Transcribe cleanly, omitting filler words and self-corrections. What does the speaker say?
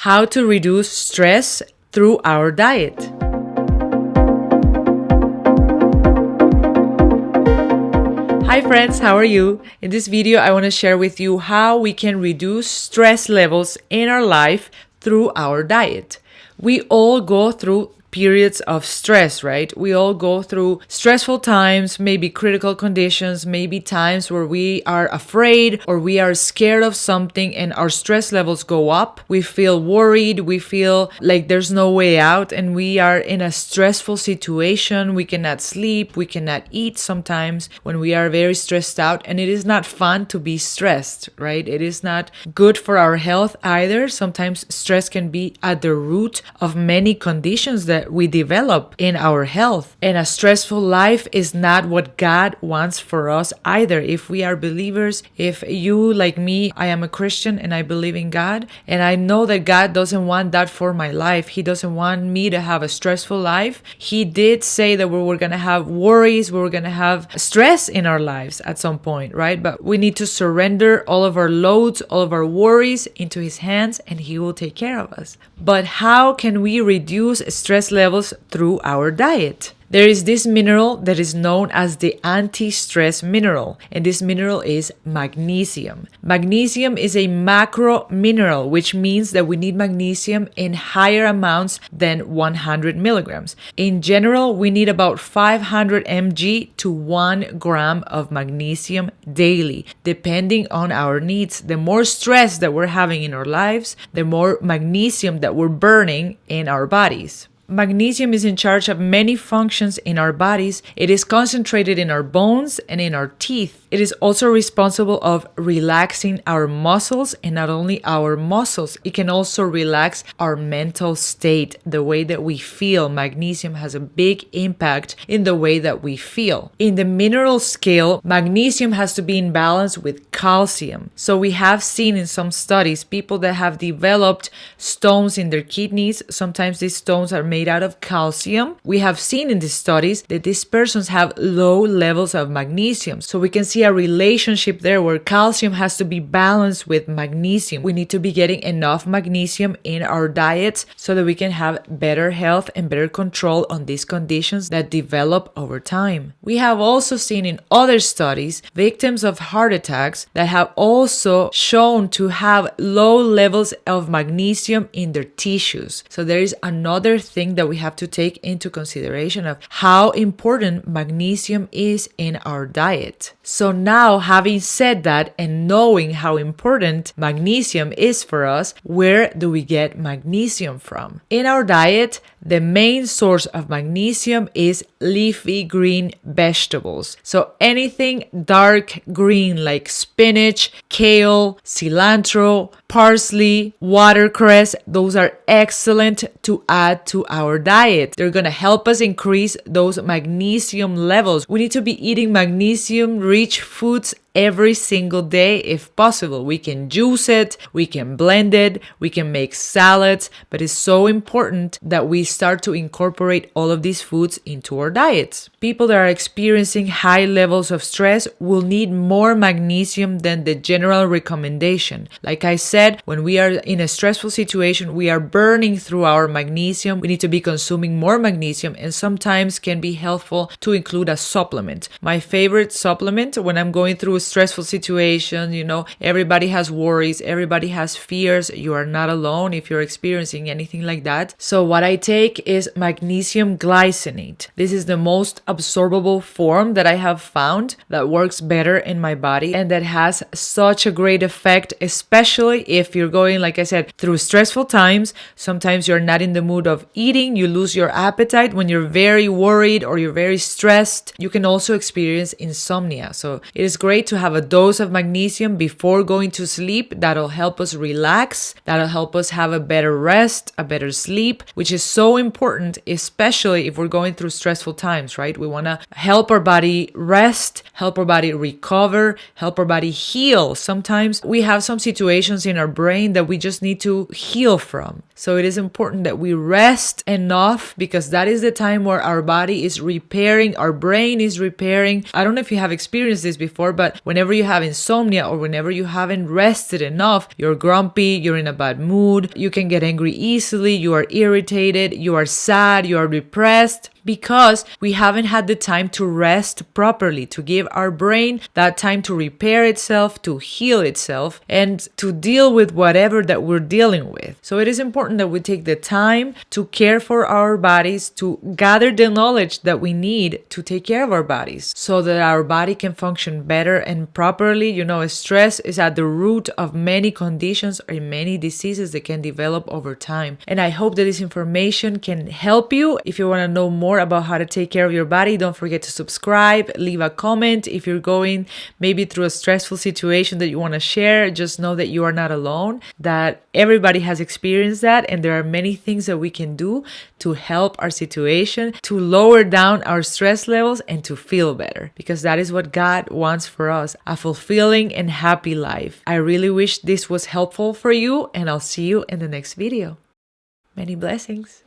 how to reduce stress through our diet. Hi friends, how are you? In this video, I want to share with you how we can reduce stress levels in our life through our diet. We all go through periods of stress, right? We all go through stressful times, maybe critical conditions, maybe times where we are afraid or we are scared of something and our stress levels go up. We feel worried, we feel like there's no way out, and we are in a stressful situation. We cannot sleep, we cannot eat sometimes when we are very stressed out, and it is not fun to be stressed, right? It is not good for our health either. Sometimes stress can be at the root of many conditions that we develop in our health. And a stressful life is not what God wants for us either. If we are believers, if you, like me, I am a Christian and I believe in God, and I know that God doesn't want that for my life. He doesn't want me to have a stressful life. He did say that we were going to have worries, we were going to have stress in our lives at some point, right? But we need to surrender all of our loads, all of our worries into His hands, and He will take care of us. But how can we reduce stress levels through our diet? There is this mineral that is known as the anti-stress mineral, and this mineral is magnesium. Magnesium is a macro mineral, which means that we need magnesium in higher amounts than 100 milligrams. In general, we need about 500 mg to 1 gram of magnesium daily, depending on our needs. The more stress that we're having in our lives, the more magnesium that we're burning in our bodies. Magnesium is in charge of many functions in our bodies. It is concentrated in our bones and in our teeth. It is also responsible of relaxing our muscles, and not only our muscles, it can also relax our mental state, the way that we feel. Magnesium has a big impact in the way that we feel. In the mineral scale, magnesium has to be in balance with calcium. So we have seen in some studies people that have developed stones in their kidneys. Sometimes these stones are made out of calcium. We have seen in these studies that these persons have low levels of magnesium. So we can see a relationship there where calcium has to be balanced with magnesium. We need to be getting enough magnesium in our diets so that we can have better health and better control on these conditions that develop over time. We have also seen in other studies victims of heart attacks that have also shown to have low levels of magnesium in their tissues. So there is another thing that we have to take into consideration of how important magnesium is in our diet. So now, having said that and knowing how important magnesium is for us, where do we get magnesium from? In our diet, the main source of magnesium is leafy green vegetables. So anything dark green like spinach, kale, cilantro, parsley, watercress, those are excellent to add to our diet. They're going to help us increase those magnesium levels. We need to be eating magnesium-rich foods every single day if possible. We can juice it, we can blend it, we can make salads, but it's so important that we start to incorporate all of these foods into our diets. People that are experiencing high levels of stress will need more magnesium than the general recommendation. Like I said, when we are in a stressful situation, we are burning through our magnesium. We need to be consuming more magnesium, and sometimes can be helpful to include a supplement. My favorite supplement when I'm going through a stressful situation, everybody has worries, everybody has fears. You are not alone if you're experiencing anything like that. So what I take is magnesium glycinate. This is the most absorbable form that I have found that works better in my body and that has such a great effect, especially if you're going, like I said, through stressful times. Sometimes you're not in the mood of eating, you lose your appetite when you're very worried or you're very stressed. You can also experience insomnia. So it is great to have a dose of magnesium before going to sleep. That'll help us relax. That'll help us have a better rest, a better sleep, which is so important, especially if we're going through stressful times, right? We want to help our body rest, help our body recover, help our body heal. Sometimes we have some situations in our brain that we just need to heal from. So it is important that we rest enough, because that is the time where our body is repairing, our brain is repairing. I don't know if you have experienced this before, but whenever you have insomnia or whenever you haven't rested enough, you're grumpy, you're in a bad mood, you can get angry easily, you are irritated, you are sad, you are depressed, because we haven't had the time to rest properly, to give our brain that time to repair itself, to heal itself, and to deal with whatever that we're dealing with. So it is important that we take the time to care for our bodies, to gather the knowledge that we need to take care of our bodies so that our body can function better and properly. Stress is at the root of many conditions or many diseases that can develop over time. And I hope that this information can help you. If you want to know more about how to take care of your body, don't forget to subscribe, leave a comment. If you're going maybe through a stressful situation that you want to share, just know that you are not alone, that everybody has experienced that, and there are many things that we can do to help our situation, to lower down our stress levels, and to feel better, because that is what God wants for us, a fulfilling and happy life. I really wish this was helpful for you, and I'll see you in the next video. Many blessings.